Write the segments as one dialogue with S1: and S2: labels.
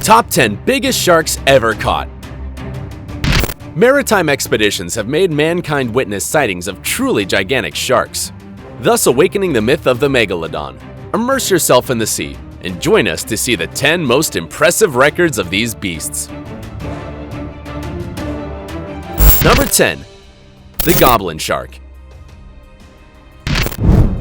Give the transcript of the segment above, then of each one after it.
S1: Top 10 Biggest Sharks Ever Caught. Maritime expeditions have made mankind witness sightings of truly gigantic sharks, thus awakening the myth of the megalodon. Immerse yourself in the sea and join us to see the 10 most impressive records of these beasts. Number 10. The goblin shark.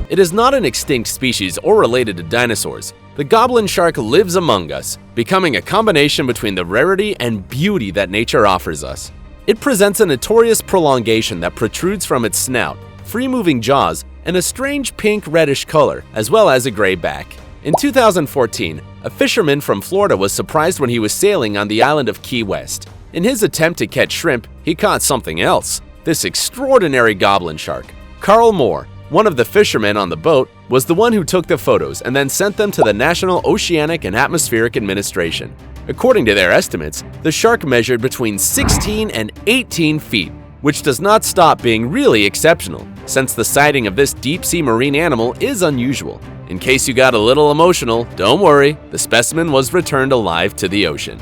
S1: It is not an extinct species or related to dinosaurs. The goblin shark lives among us, becoming a combination between the rarity and beauty that nature offers us. It presents a notorious prolongation that protrudes from its snout, free-moving jaws, and a strange pink-reddish color, as well as a gray back. In 2014, a fisherman from Florida was surprised when he was sailing on the island of Key West. In his attempt to catch shrimp, he caught something else: this extraordinary goblin shark. Carl Moore, one of the fishermen on the boat, was the one who took the photos and then sent them to the National Oceanic and Atmospheric Administration. According to their estimates, the shark measured between 16 and 18 feet, which does not stop being really exceptional, since the sighting of this deep-sea marine animal is unusual. In case you got a little emotional, don't worry, the specimen was returned alive to the ocean.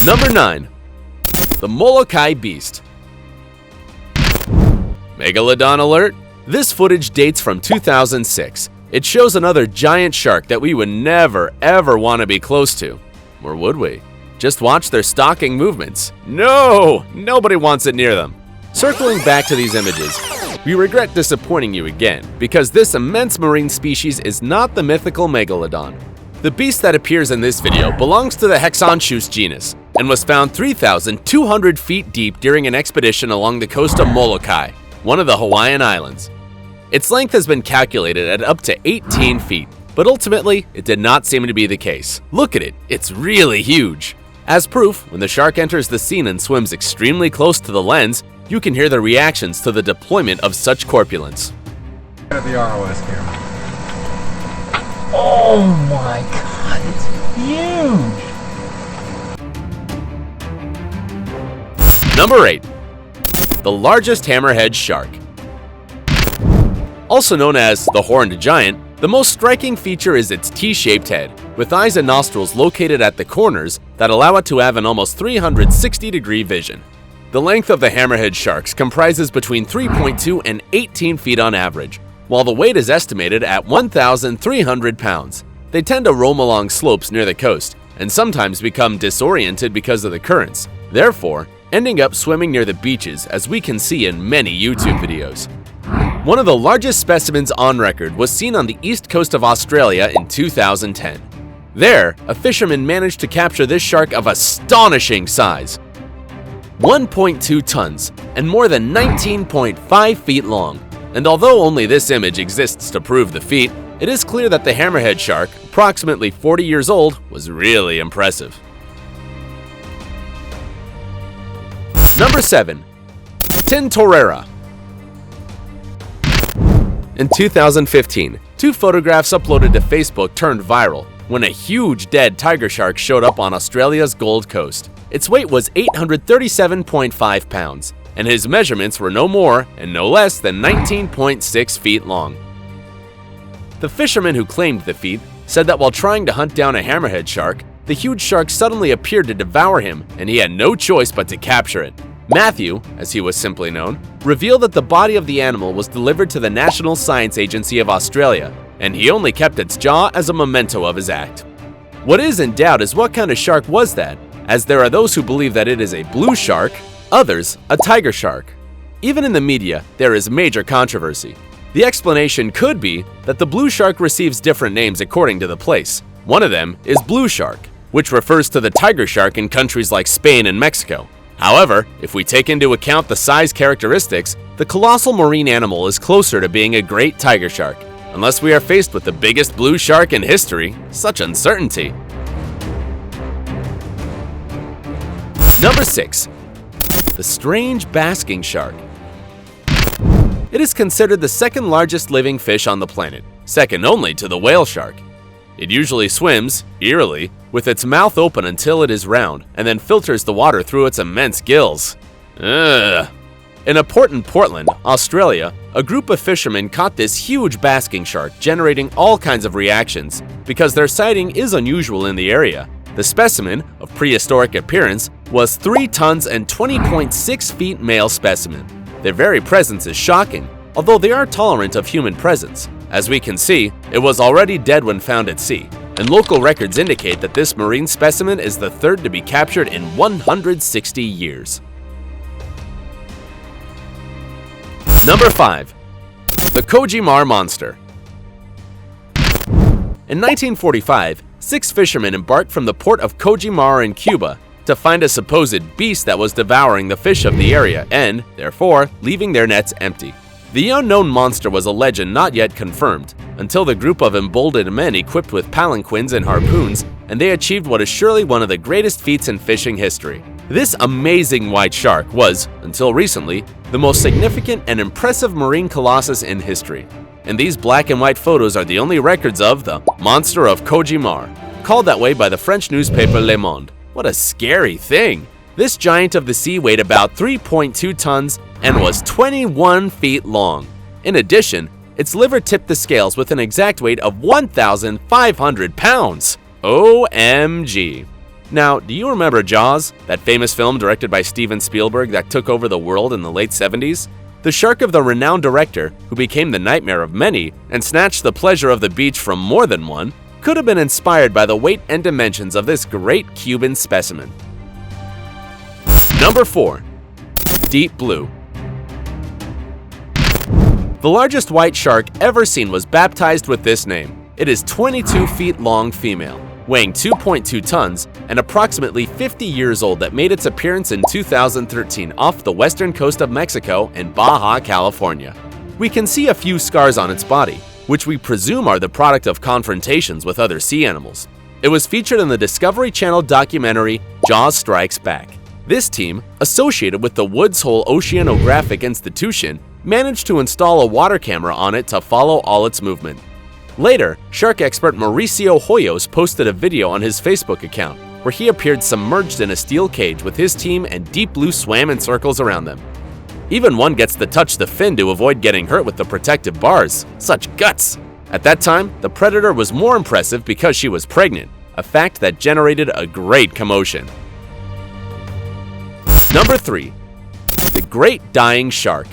S1: Number 9. The Molokai beast. Megalodon alert! This footage dates from 2006. It shows another giant shark that we would never ever want to be close to. Or would we? Just watch their stalking movements. No! Nobody wants it near them. Circling back to these images, we regret disappointing you again, because this immense marine species is not the mythical megalodon. The beast that appears in this video belongs to the Hexanchus genus and was found 3,200 feet deep during an expedition along the coast of Molokai, one of the Hawaiian Islands. Its length has been calculated at up to 18 feet, but ultimately, it did not seem to be the case. Look at it, it's really huge. As proof, when the shark enters the scene and swims extremely close to the lens, you can hear the reactions to the deployment of such corpulence.
S2: At the ROS camera.
S3: Oh my god, it's huge!
S1: Number 8. The largest hammerhead shark. Also known as the horned giant, the most striking feature is its T-shaped head, with eyes and nostrils located at the corners that allow it to have an almost 360-degree vision. The length of the hammerhead sharks comprises between 3.2 and 18 feet on average, while the weight is estimated at 1,300 pounds. They tend to roam along slopes near the coast, and sometimes become disoriented because of the currents, therefore ending up swimming near the beaches, as we can see in many YouTube videos. One of the largest specimens on record was seen on the east coast of Australia in 2010. There, a fisherman managed to capture this shark of astonishing size, 1.2 tons and more than 19.5 feet long. And although only this image exists to prove the feat, it is clear that the hammerhead shark, approximately 40 years old, was really impressive. Number 7. TINTORERA. In 2015, 2 photographs uploaded to Facebook turned viral when a huge dead tiger shark showed up on Australia's Gold Coast. Its weight was 837.5 pounds, and his measurements were no more and no less than 19.6 feet long. The fisherman who claimed the feat said that while trying to hunt down a hammerhead shark, the huge shark suddenly appeared to devour him, and he had no choice but to capture it. Matthew, as he was simply known, revealed that the body of the animal was delivered to the National Science Agency of Australia, and he only kept its jaw as a memento of his act. What is in doubt is what kind of shark was that, as there are those who believe that it is a blue shark, others a tiger shark. Even in the media, there is major controversy. The explanation could be that the blue shark receives different names according to the place. One of them is blue shark, which refers to the tiger shark in countries like Spain and Mexico. However, if we take into account the size characteristics, the colossal marine animal is closer to being a great tiger shark, unless we are faced with the biggest blue shark in history. Such uncertainty. Number 6. The strange basking shark. It is considered the second largest living fish on the planet, second only to the whale shark. It usually swims, eerily, with its mouth open until it is round, and then filters the water through its immense gills. Ugh. In a port in Portland, Australia, a group of fishermen caught this huge basking shark, generating all kinds of reactions because their sighting is unusual in the area. The specimen, of prehistoric appearance, was 3 tons and 20.6 feet male specimen. Their very presence is shocking, although they are tolerant of human presence. As we can see, it was already dead when found at sea, and local records indicate that this marine specimen is the third to be captured in 160 years. Number 5. The COJIMAR monster. In 1945, 6 fishermen embarked from the port of COJIMAR in Cuba to find a supposed beast that was devouring the fish of the area and, therefore, leaving their nets empty. The unknown monster was a legend not yet confirmed, until the group of emboldened men equipped with palanquins and harpoons, and they achieved what is surely one of the greatest feats in fishing history. This amazing white shark was, until recently, the most significant and impressive marine colossus in history. And these black and white photos are the only records of the monster of COJIMAR, called that way by the French newspaper Le Monde. What a scary thing! This giant of the sea weighed about 3.2 tons and was 21 feet long. In addition, its liver tipped the scales with an exact weight of 1,500 pounds. OMG! Now, do you remember Jaws, that famous film directed by Steven Spielberg that took over the world in the late 70s? The shark of the renowned director, who became the nightmare of many and snatched the pleasure of the beach from more than one, could have been inspired by the weight and dimensions of this great Cuban specimen. Number 4. Deep Blue. The largest white shark ever seen was baptized with this name. It is 22 feet long female, weighing 2.2 tons and approximately 50 years old, that made its appearance in 2013 off the western coast of Mexico in Baja California. We can see a few scars on its body, which we presume are the product of confrontations with other sea animals. It was featured in the Discovery Channel documentary Jaws Strikes Back. This team, associated with the Woods Hole Oceanographic Institution, managed to install a water camera on it to follow all its movement. Later, shark expert Mauricio Hoyos posted a video on his Facebook account where he appeared submerged in a steel cage with his team, and Deep Blue swam in circles around them. Even one gets to touch the fin to avoid getting hurt with the protective bars. Such guts! At that time, the predator was more impressive because she was pregnant, a fact that generated a great commotion. Number 3. The Great Dying Shark.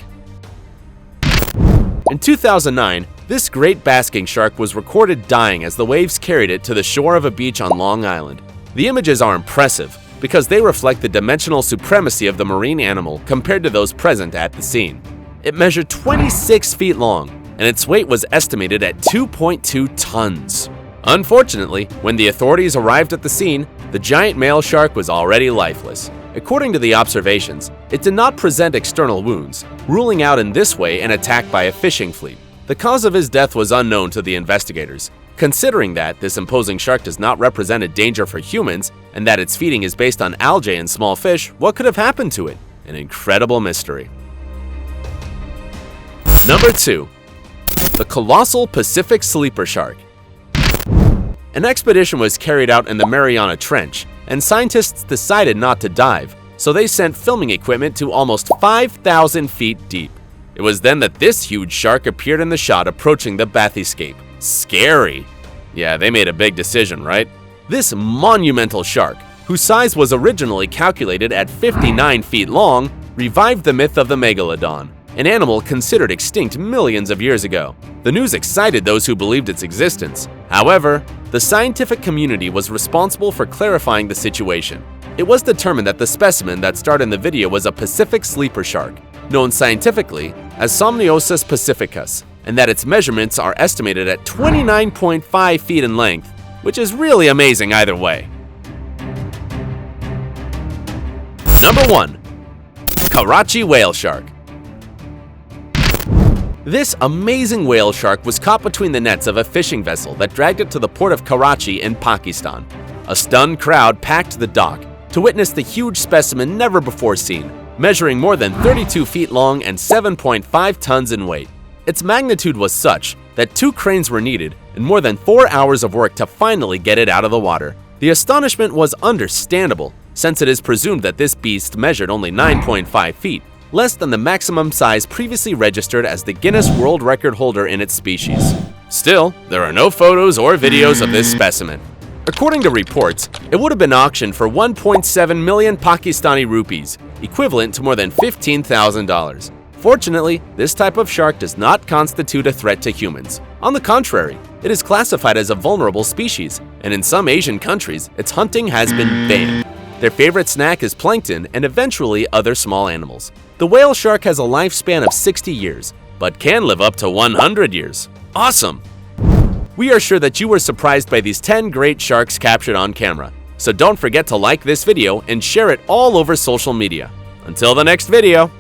S1: In 2009, this great basking shark was recorded dying as the waves carried it to the shore of a beach on Long Island. The images are impressive because they reflect the dimensional supremacy of the marine animal compared to those present at the scene. It measured 26 feet long, and its weight was estimated at 2.2 tons. Unfortunately, when the authorities arrived at the scene, the giant male shark was already lifeless. According to the observations, it did not present external wounds, ruling out in this way an attack by a fishing fleet. The cause of his death was unknown to the investigators. Considering that this imposing shark does not represent a danger for humans and that its feeding is based on algae and small fish, what could have happened to it? An incredible mystery. Number 2. The Colossal Pacific Sleeper Shark. An expedition was carried out in the Mariana Trench, and scientists decided not to dive, so they sent filming equipment to almost 5,000 feet deep. It was then that this huge shark appeared in the shot approaching the bathyscaphe. Scary! Yeah, they made a big decision, right? This monumental shark, whose size was originally calculated at 59 feet long, revived the myth of the megalodon, an animal considered extinct millions of years ago. The news excited those who believed its existence. However, the scientific community was responsible for clarifying the situation. It was determined that the specimen that starred in the video was a Pacific sleeper shark, known scientifically as Somniosus pacificus, and that its measurements are estimated at 29.5 feet in length, which is really amazing either way. Number 1. Karachi Whale Shark. This amazing whale shark was caught between the nets of a fishing vessel that dragged it to the port of Karachi in Pakistan. A stunned crowd packed the dock to witness the huge specimen never before seen, measuring more than 32 feet long and 7.5 tons in weight. Its magnitude was such that 2 cranes were needed and more than 4 hours of work to finally get it out of the water. The astonishment was understandable, since it is presumed that this beast measured only 9.5 feet. less than the maximum size previously registered as the Guinness World Record holder in its species. Still, there are no photos or videos of this specimen. According to reports, it would have been auctioned for 1.7 million Pakistani rupees, equivalent to more than $15,000. Fortunately, this type of shark does not constitute a threat to humans. On the contrary, it is classified as a vulnerable species, and in some Asian countries, its hunting has been banned. Their favorite snack is plankton and eventually other small animals. The whale shark has a lifespan of 60 years, but can live up to 100 years. Awesome! We are sure that you were surprised by these 10 great sharks captured on camera, so don't forget to like this video and share it all over social media. Until the next video!